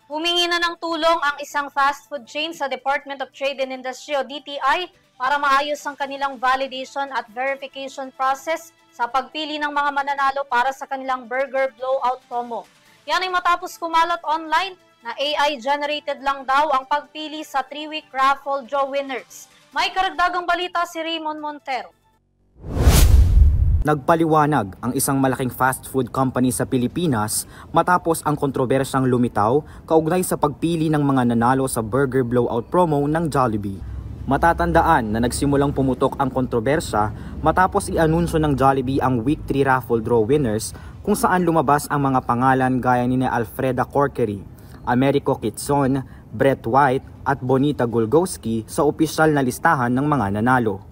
Humingi na ng tulong ang isang fast food chain sa Department of Trade and Industry o DTI para maayos ang kanilang validation at verification process sa pagpili ng mga mananalo para sa kanilang burger blowout promo. Yan ay matapos kumalat online na AI-generated lang daw ang pagpili sa 3-week raffle draw winners. May karagdagang balita si Raymond Montero. Nagpaliwanag ang isang malaking fast food company sa Pilipinas matapos ang kontrobersyang lumitaw kaugnay sa pagpili ng mga nanalo sa burger blowout promo ng Jollibee. Matatandaan na nagsimulang pumutok ang kontrobersya matapos i-anunsyo ng Jollibee ang Week 3 raffle draw winners kung saan lumabas ang mga pangalan gaya ni Alfreda Corkery, Americo Kitson, Brett White at Bonita Golgowski sa opisyal na listahan ng mga nanalo.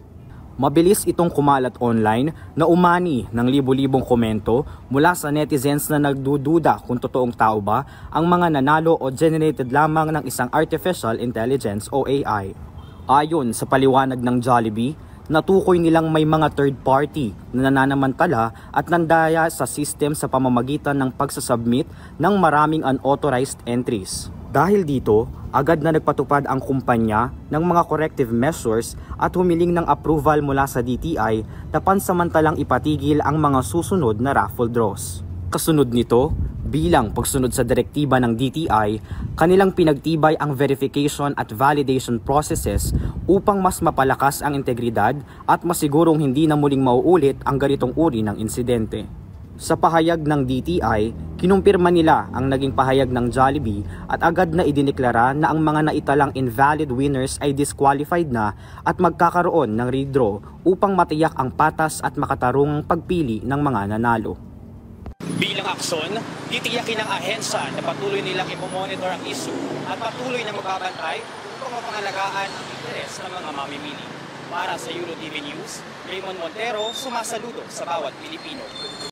Mabilis itong kumalat online na umani ng libu-libong komento mula sa netizens na nagdududa kung totoong tao ba ang mga nanalo o generated lamang ng isang artificial intelligence o AI. Ayon sa paliwanag ng Jollibee, natukoy nilang may mga third party na nananamantala at nandaya sa system sa pamamagitan ng pagsasubmit ng maraming unauthorized entries. Dahil dito, agad na nagpatupad ang kumpanya ng mga corrective measures at humiling ng approval mula sa DTI na pansamantalang ipatigil ang mga susunod na raffle draws. Kasunod nito, bilang pagsunod sa direktiba ng DTI, kanilang pinagtibay ang verification at validation processes upang mas mapalakas ang integridad at masigurong hindi na muling mauulit ang ganitong uri ng insidente. Sa pahayag ng DTI, kinumpirma nila ang naging pahayag ng Jollibee at agad na idineklara na ang mga naitalang invalid winners ay disqualified na at magkakaroon ng redraw upang matiyak ang patas at makatarungang pagpili ng mga nanalo. Bilang aksyon, titiyakin ng ahensya na patuloy nilang ipomonitor ang issue at patuloy na magbabantay upang mapangalagaan ang interes ng mga mamimili. Para sa EuroTV News, Raymond Montero, sumasaludo sa bawat Pilipino.